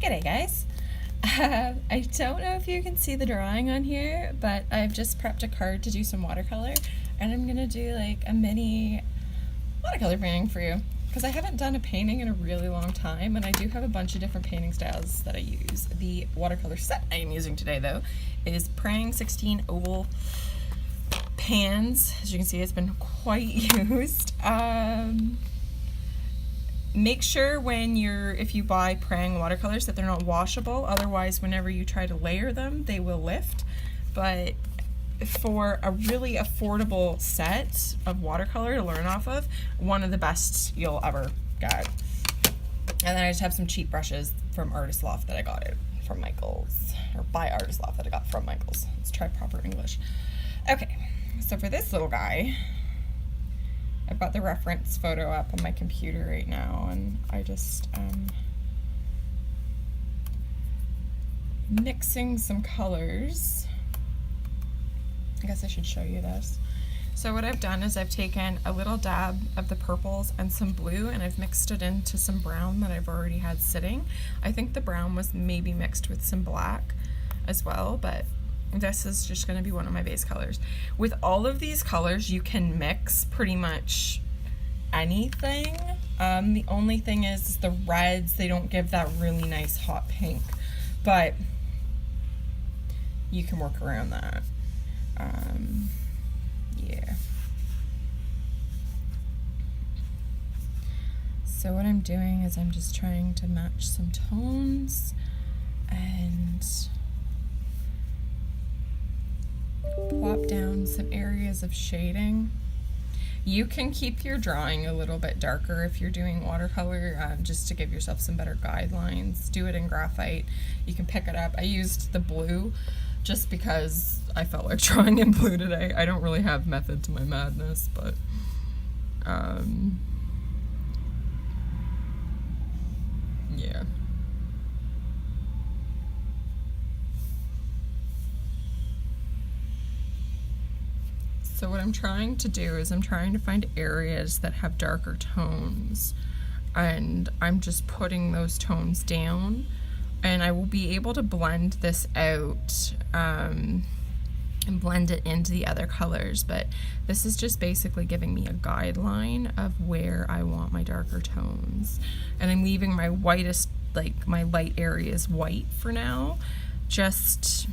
G'day guys. I don't know if you can see the drawing on here, but I've just prepped a card to do some watercolor, and I'm gonna do like a mini watercolor painting for you because I haven't done a painting in a really long time, and I do have a bunch of different painting styles that I use. The watercolor set I am using today though is PRANG 16 oval pans. As you can see, it's been quite used. Make sure if you buy PRANG watercolors that they're not washable, otherwise whenever you try to layer them they will lift. But for a really affordable set of watercolor to learn off of, one of the best you'll ever get. And then I just have some cheap brushes from Artist Loft that I got it from Michael's, or by Artist Loft that I got from Michael's. Let's try proper English. Okay, so for this little guy, I've got the reference photo up on my computer right now, and I just mixing some colors. I guess I should show you this. So what I've done is I've taken a little dab of the purples and some blue, and I've mixed it into some brown that I've already had sitting. I think the brown was maybe mixed with some black as well, but this is just going to be one of my base colors. With all of these colors, you can mix pretty much anything. The only thing is the reds, they don't give that really nice hot pink, but you can work around that. Yeah. So what I'm doing is I'm just trying to match some tones and plop down some areas of shading. You can keep your drawing a little bit darker if you're doing watercolor, just to give yourself some better guidelines. Do it in graphite. You can pick it up. I used the blue just because I felt like drawing in blue today. I don't really have method to my madness, but yeah. So what I'm trying to do is I'm trying to find areas that have darker tones, and I'm just putting those tones down, and I will be able to blend this out and blend it into the other colors, but this is just basically giving me a guideline of where I want my darker tones. And I'm leaving my whitest, like my light areas white for now. Just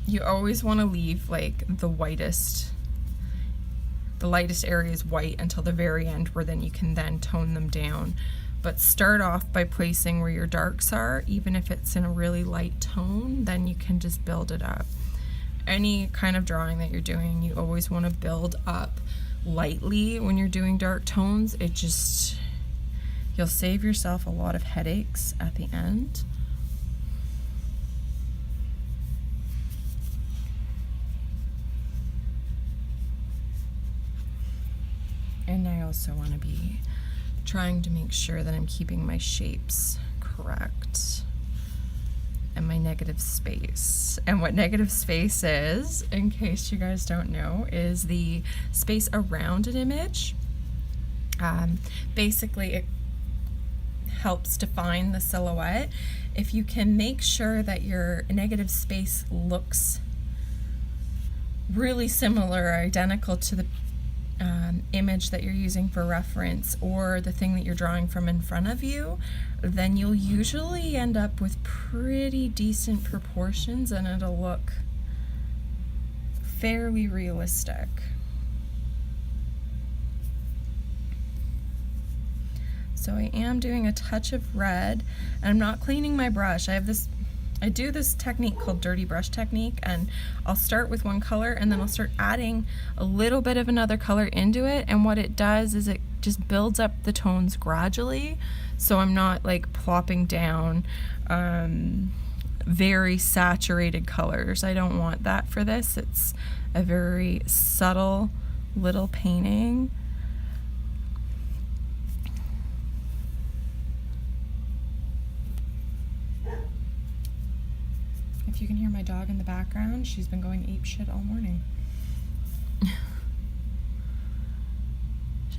you always want to leave like the lightest areas white until the very end, where then you can then tone them down. But start off by placing where your darks are, even if it's in a really light tone, then you can just build it up. Any kind of drawing that you're doing, you always want to build up lightly when you're doing dark tones. You'll save yourself a lot of headaches at the end. And I also want to be trying to make sure that I'm keeping my shapes correct and my negative space. And what negative space is, in case you guys don't know, is the space around an image. Basically, it helps define the silhouette. If you can make sure that your negative space looks really similar or identical to the image that you're using for reference, or the thing that you're drawing from in front of you, then you'll usually end up with pretty decent proportions, and it'll look fairly realistic. So I am doing a touch of red, and I'm not cleaning my brush. I do this technique called dirty brush technique, and I'll start with one color and then I'll start adding a little bit of another color into it, and what it does is it just builds up the tones gradually, so I'm not like plopping down very saturated colors. I don't want that for this. It's a very subtle little painting. If you can hear my dog in the background, she's been going ape shit all morning.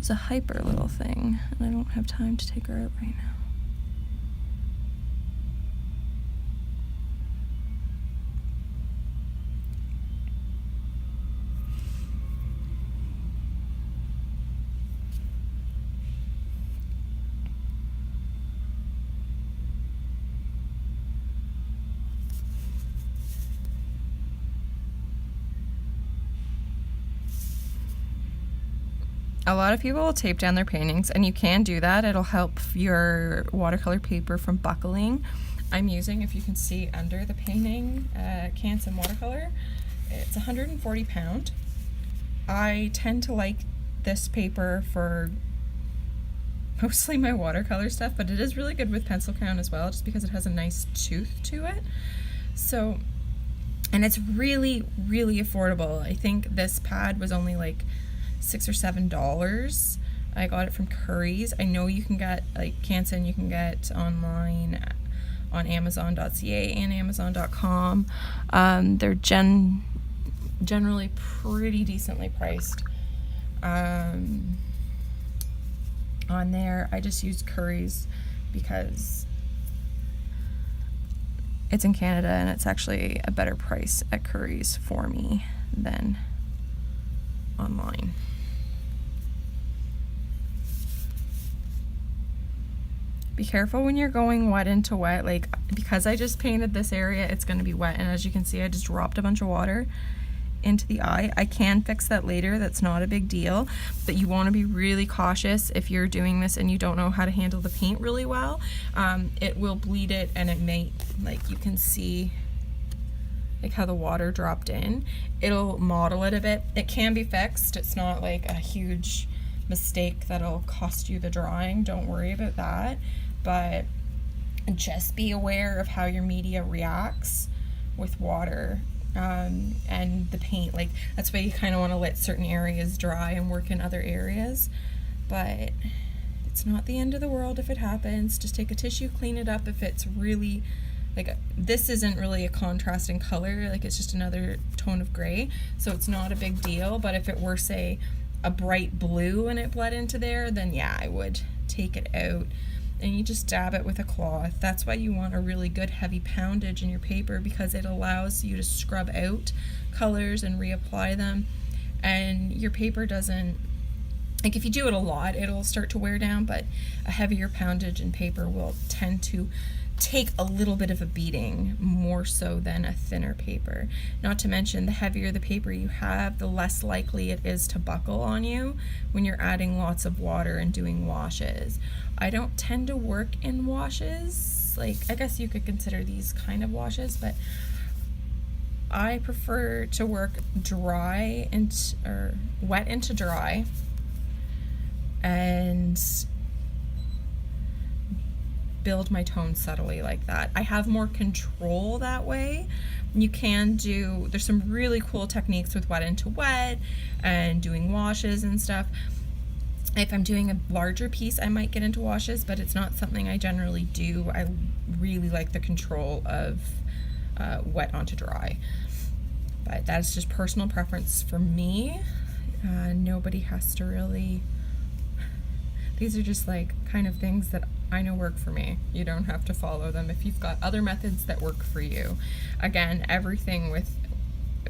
She's a hyper little thing, and I don't have time to take her out right now. A lot of people will tape down their paintings, and you can do that. It'll help your watercolor paper from buckling. I'm using, if you can see under the painting, Canson Watercolour. It's 140 pound. I tend to like this paper for mostly my watercolor stuff, but it is really good with pencil crown as well, just because it has a nice tooth to it. So, and it's really, really affordable. I think this pad was only like $6 or $7. I got it from Curry's. I know you can get, like Canson, you can get online on Amazon.ca and Amazon.com. They're generally pretty decently priced. On there, I just used Curry's because it's in Canada and it's actually a better price at Curry's for me than online. Be careful when you're going wet into wet, like because I just painted this area, it's going to be wet, and as you can see I just dropped a bunch of water into the eye. I can fix that later, that's not a big deal, but you want to be really cautious if you're doing this and you don't know how to handle the paint really well. It will bleed it, and it may, like you can see like how the water dropped in, it'll mottle it a bit. It can be fixed, it's not like a huge mistake that'll cost you the drawing, don't worry about that, but just be aware of how your media reacts with water and the paint. Like that's why you kind of want to let certain areas dry and work in other areas, but it's not the end of the world if it happens. Just take a tissue, clean it up. If it's really like, this isn't really a contrasting color, like it's just another tone of gray, so it's not a big deal. But if it were, say, a bright blue and it bled into there, then yeah, I would take it out and you just dab it with a cloth. That's why you want a really good heavy poundage in your paper, because it allows you to scrub out colors and reapply them, and your paper doesn't, like if you do it a lot, it'll start to wear down, but a heavier poundage in paper will tend to take a little bit of a beating, more so than a thinner paper. Not to mention, the heavier the paper you have, the less likely it is to buckle on you when you're adding lots of water and doing washes. I don't tend to work in washes, like I guess you could consider these kind of washes, but I prefer to work dry or wet into dry, and build my tone subtly like that. I have more control that way. You can do, there's some really cool techniques with wet into wet and doing washes and stuff. If I'm doing a larger piece, I might get into washes, but it's not something I generally do. I really like the control of wet onto dry. But that's just personal preference for me. Nobody has to really, these are just like kind of things that I know work for me. You don't have to follow them if you've got other methods that work for you. Again, everything with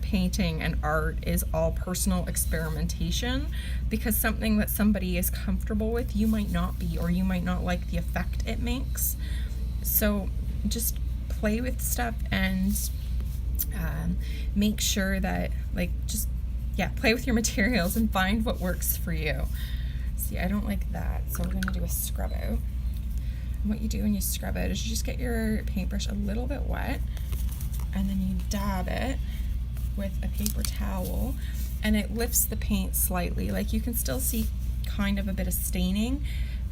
painting and art is all personal experimentation, because something that somebody is comfortable with, you might not be, or you might not like the effect it makes. So just play with stuff and make sure that, like, just, yeah, play with your materials and find what works for you. See, I don't like that, so we're gonna do a scrub out. And what you do when you scrub out is you just get your paintbrush a little bit wet, and then you dab it with a paper towel, and it lifts the paint slightly. Like, you can still see kind of a bit of staining,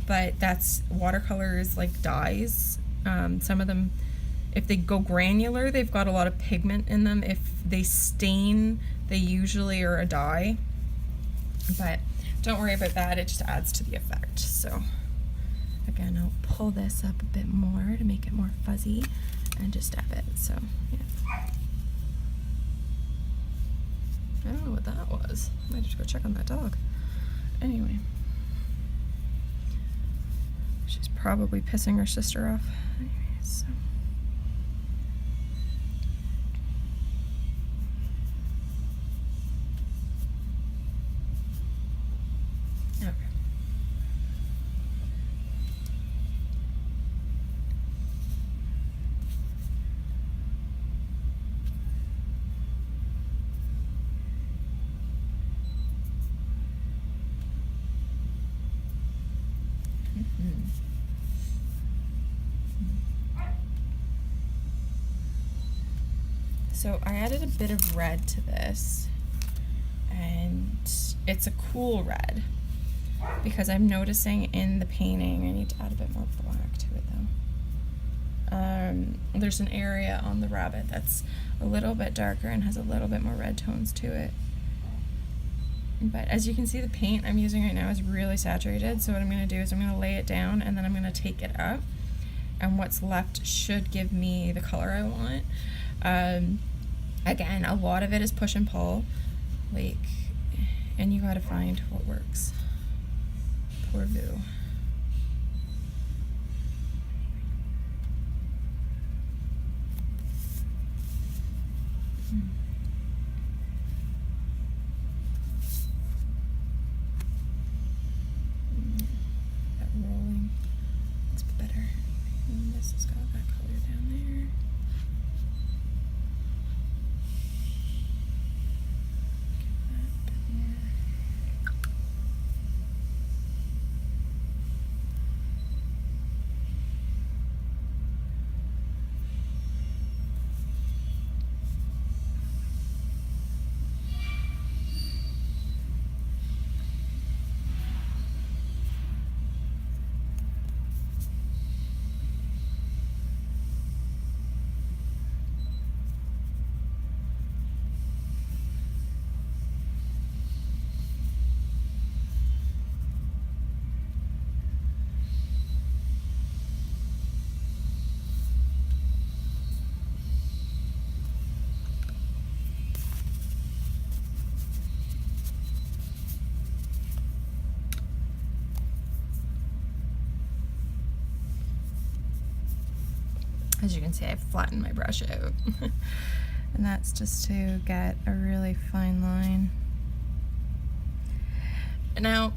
but that's watercolors, like dyes. Some of them, if they go granular, they've got a lot of pigment in them. If they stain, they usually are a dye, but don't worry about that, it just adds to the effect. So again, I'll pull this up a bit more to make it more fuzzy and just dab it. So yeah. I don't know what that was. I might have to go check on that dog. Anyway, probably pissing her sister off. Anyways, so. Okay. So I added a bit of red to this, and it's a cool red because I'm noticing in the painting, I need to add a bit more black to it though. There's an area on the rabbit that's a little bit darker and has a little bit more red tones to it. But as you can see, the paint I'm using right now is really saturated, so what I'm going to do is I'm going to lay it down and then I'm going to take it up, and what's left should give me the color I want. Again, a lot of it is push and pull, like, and you gotta find what works. Poor Vu. That rolling looks better. And this has got that color down there. As you can see, I've flattened my brush out. And that's just to get a really fine line. Now,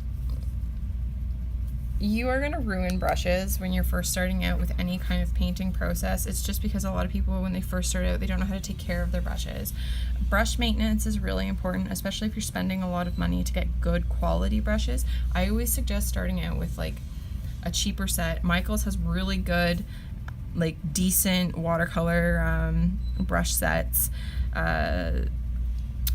you are going to ruin brushes when you're first starting out with any kind of painting process. It's just because a lot of people, when they first start out, they don't know how to take care of their brushes. Brush maintenance is really important, especially if you're spending a lot of money to get good quality brushes. I always suggest starting out with like a cheaper set. Michaels has really good, like decent watercolor brush sets. I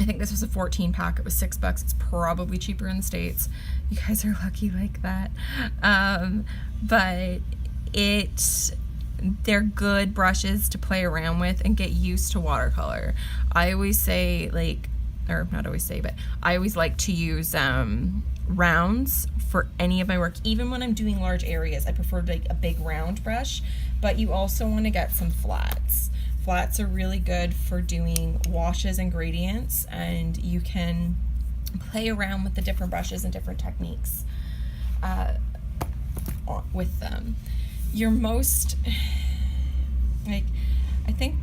think this was a 14 pack. It was $6. It's probably cheaper in the States. You guys are lucky like that. But they're good brushes to play around with and get used to watercolor. I always say, like, or not always say, but I always like to use rounds for any of my work. Even when I'm doing large areas, I prefer like a big round brush, but you also want to get some flats. Flats are really good for doing washes and gradients, and you can play around with the different brushes and different techniques with them. Your most, like, I think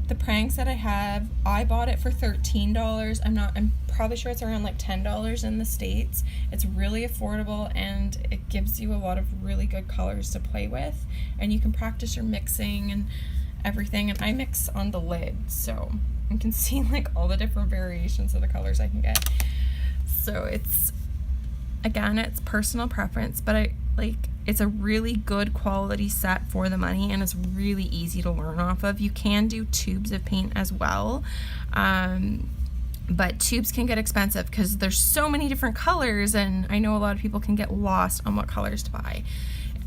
the PRANG set I have, I bought it for $13. I'm probably sure it's around like $10 in the States. It's really affordable and it gives you a lot of really good colors to play with, and you can practice your mixing and everything. And I mix on the lid, so you can see like all the different variations of the colors I can get. So it's, again, it's personal preference, but it's a really good quality set for the money, and it's really easy to learn off of. You can do tubes of paint as well, but tubes can get expensive because there's so many different colors, and I know a lot of people can get lost on what colors to buy.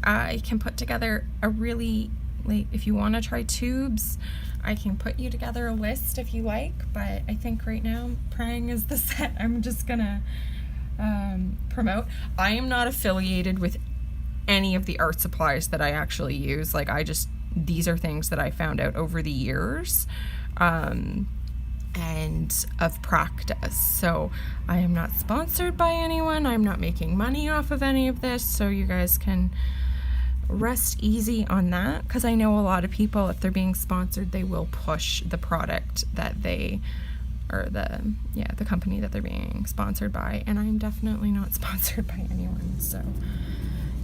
I can put together a really, like, if you want to try tubes, I can put you together a list if you like, but I think right now PRANG is the set I'm just gonna promote. I am not affiliated with any of the art supplies that I actually use. Like, these are things that I found out over the years and of practice. So I am not sponsored by anyone. I'm not making money off of any of this, so you guys can rest easy on that, because I know a lot of people, if they're being sponsored, they will push the product that they, or the company that they're being sponsored by, and I'm definitely not sponsored by anyone, so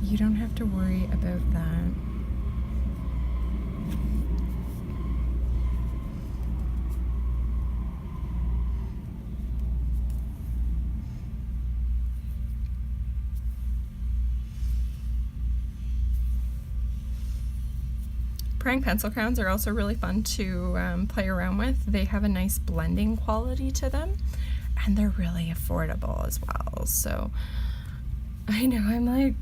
you don't have to worry about that. PRANG pencil crowns are also really fun to play around with. They have a nice blending quality to them, and they're really affordable as well. So I know I'm like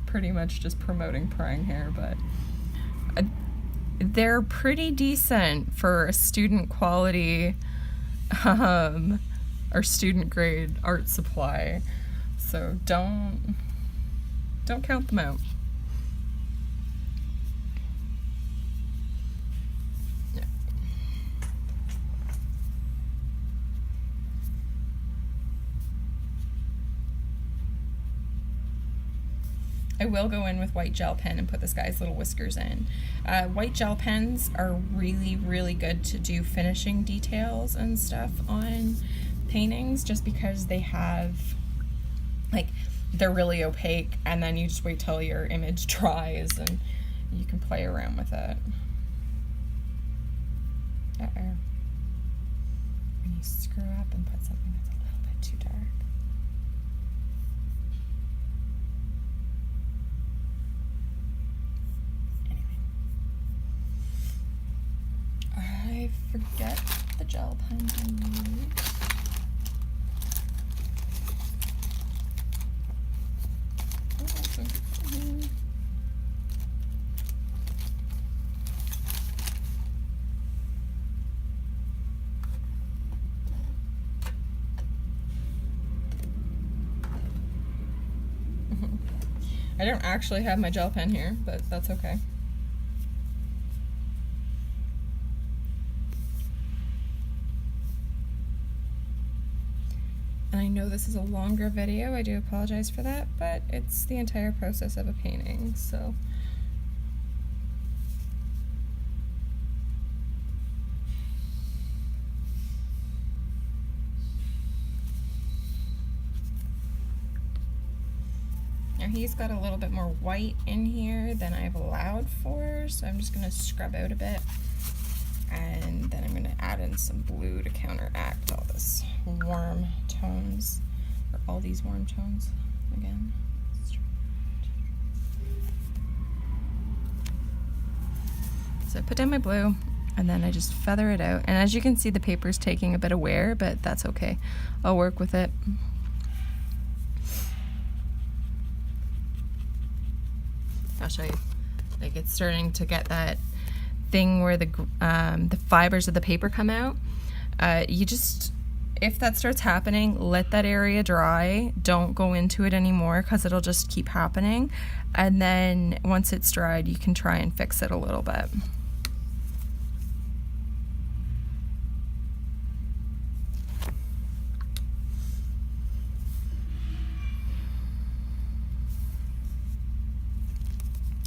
pretty much just promoting PRANG here, but they're pretty decent for a student quality or student grade art supply. So don't count them out. I will go in with white gel pen and put this guy's little whiskers in. White gel pens are really, really good to do finishing details and stuff on paintings, just because they have, like, they're really opaque, and then you just wait till your image dries and you can play around with it. When you screw up and put something that's a little bit too dark. I forget the gel pen I used. Oh, that's so good. I don't actually have my gel pen here, but that's okay. And I know this is a longer video, I do apologize for that, but it's the entire process of a painting, so. Now he's got a little bit more white in here than I've allowed for, so I'm just gonna scrub out a bit. And then I'm going to add in some blue to counteract all this warm tones, or all these warm tones again. So I put down my blue, and then I just feather it out. And as you can see, the paper's taking a bit of wear, but that's okay. I'll work with it. I'll show you. Like, it's starting to get that thing where the fibers of the paper come out. You just, if that starts happening, let that area dry. Don't go into it anymore, because it'll just keep happening. And then once it's dried, you can try and fix it a little bit.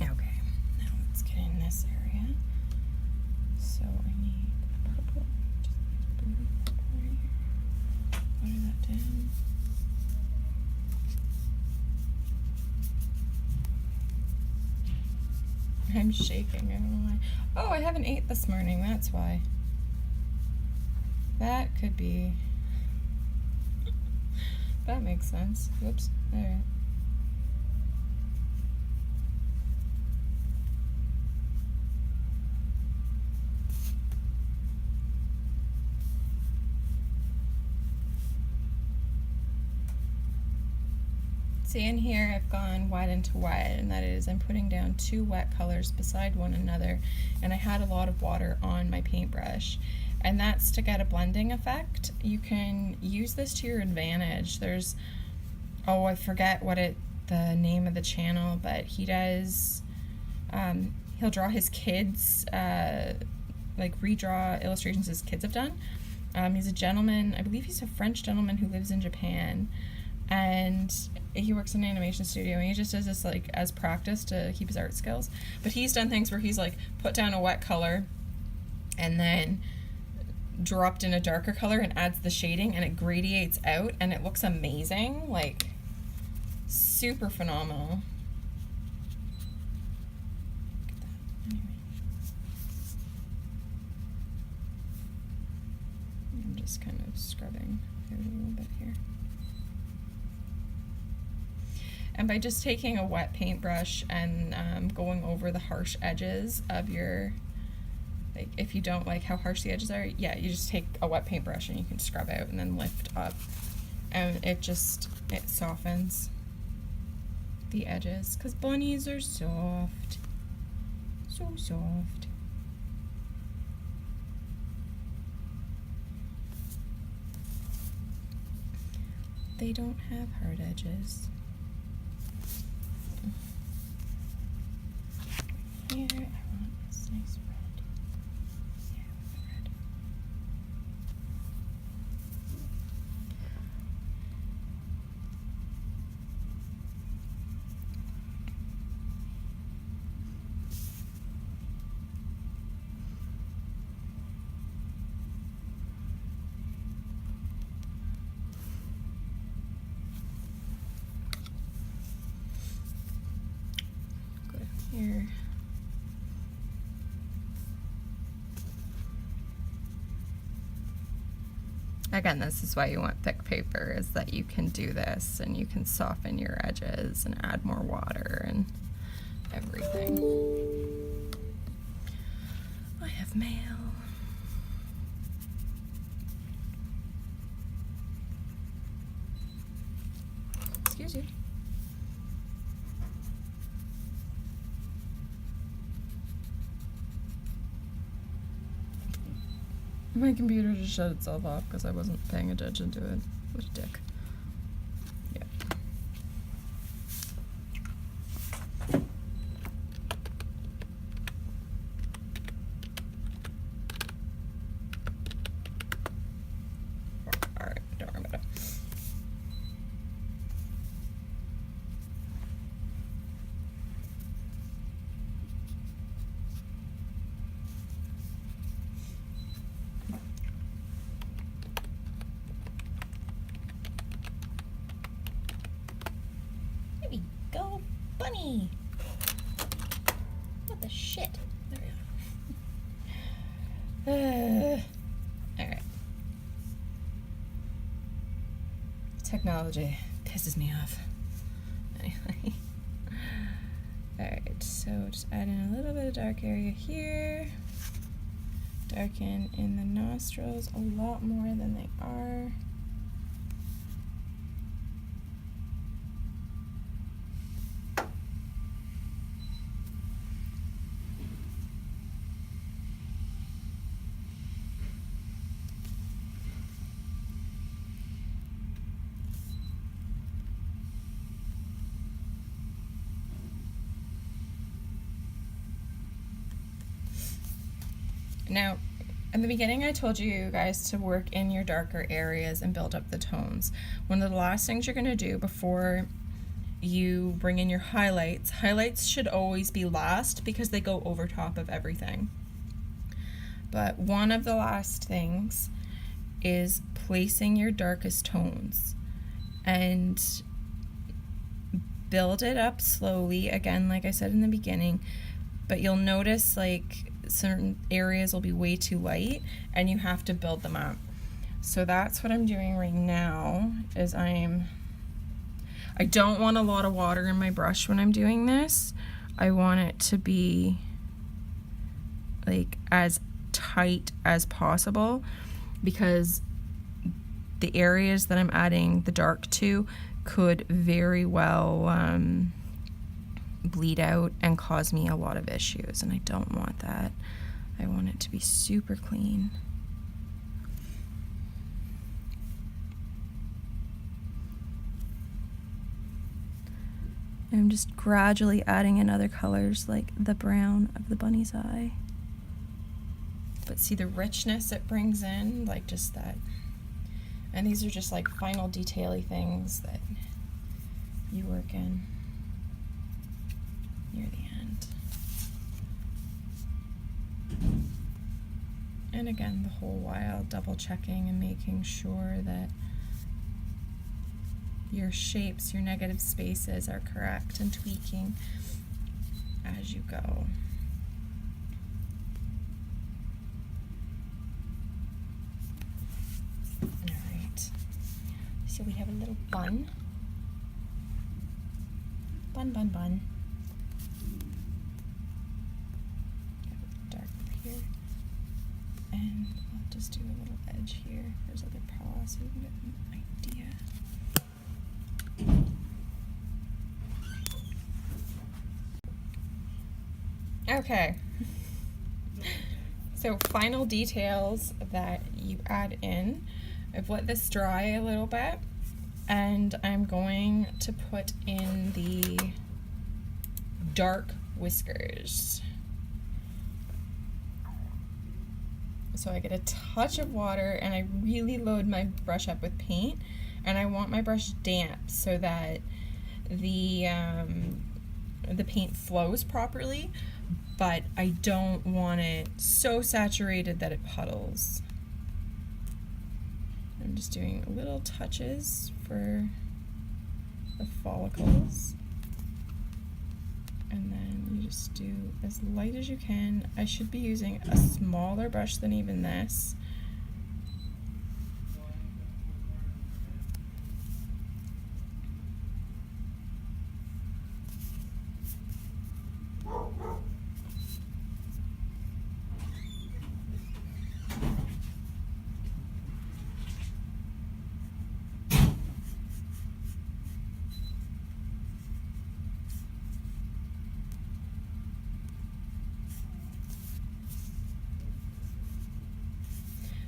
Okay, now let's get in this area. So I need a purple, just blue purple right here. Water that down. I'm shaking, I don't know why. Oh, I haven't ate this morning, that's why. That could be. That makes sense. Whoops, alright. See, in here I've gone wet into wet, and that is I'm putting down 2 wet colors beside one another, and I had a lot of water on my paintbrush, and that's to get a blending effect. You can use this to your advantage. There's, oh, I forget what the name of the channel, but he does, he'll draw his kids, like redraw illustrations his kids have done. He's a gentleman, I believe he's a French gentleman who lives in Japan. and he works in an animation studio, and he just does this like as practice to keep his art skills. But he's done things where he's like put down a wet color and then dropped in a darker color and adds the shading, and it gradiates out and it looks amazing, like super phenomenal. Look at that. Anyway. I'm just kind of scrubbing out a little bit here. And by just taking a wet paintbrush and going over the harsh edges of your, like if you don't like how harsh the edges are, yeah, you just take a wet paintbrush and you can scrub out and then lift up. And it softens the edges, because bunnies are soft. So soft. They don't have hard edges. Here, I want this nice red. Yeah, I want the red. Go here. Again, this is why you want thick paper, is that you can do this and you can soften your edges and add more water and everything. I have mail. Excuse you. My computer just shut itself off because I wasn't paying attention to it. What a dick. Yeah. Alright, don't worry about it. Go, bunny! What the shit? There we go. Alright. Technology pisses me off. Anyway. Alright, so just add in a little bit of dark area here. Darken in the nostrils a lot more than they are. Now, in the beginning I told you guys to work in your darker areas and build up the tones. One of the last things you're going to do before you bring in your highlights should always be last because they go over top of everything. But one of the last things is placing your darkest tones and build it up slowly, again like I said in the beginning, but you'll notice like certain areas will be way too light and you have to build them up. So that's what I'm doing right now, is I don't want a lot of water in my brush when I'm doing this. I want it to be like as tight as possible, because the areas that I'm adding the dark to could very well bleed out and cause me a lot of issues, and I don't want that. I want it to be super clean. I'm just gradually adding in other colors like the brown of the bunny's eye. But see the richness it brings in, like just that And these are just like final detail-y things that you work in near the end. And again, the whole while double checking and making sure that your shapes, your negative spaces are correct, and tweaking as you go. Alright, so we have a little bun. Bun, bun, bun. Dark here. And I'll just do a little edge here for his other paw so we can get an idea. Okay, so final details that you add in. I've let this dry a little bit, and I'm going to put in the dark whiskers. So I get a touch of water, and I really load my brush up with paint, and I want my brush damp so that the paint flows properly, but I don't want it so saturated that it puddles. I'm just doing little touches for the follicles, and then you just do as light as you can. I should be using a smaller brush than even this.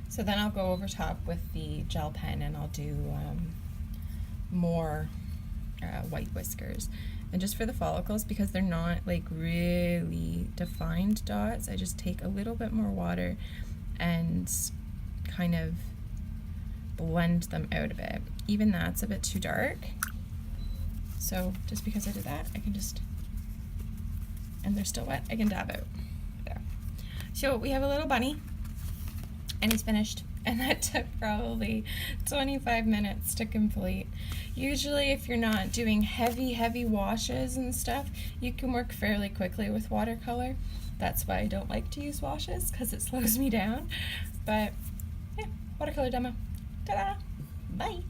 So then I'll go over top with the gel pen, and I'll do more white whiskers. And just for the follicles, because they're not like really defined dots, I just take a little bit more water and kind of blend them out a bit. Even that's a bit too dark. So just because I did that, I can just, and they're still wet, I can dab out. There. So we have a little bunny, and he's finished, and that took probably 25 minutes to complete. Usually if you're not doing heavy washes and stuff, you can work fairly quickly with watercolor. That's why I don't like to use washes, because it slows me down. But yeah, watercolor demo. Ta-da! Bye!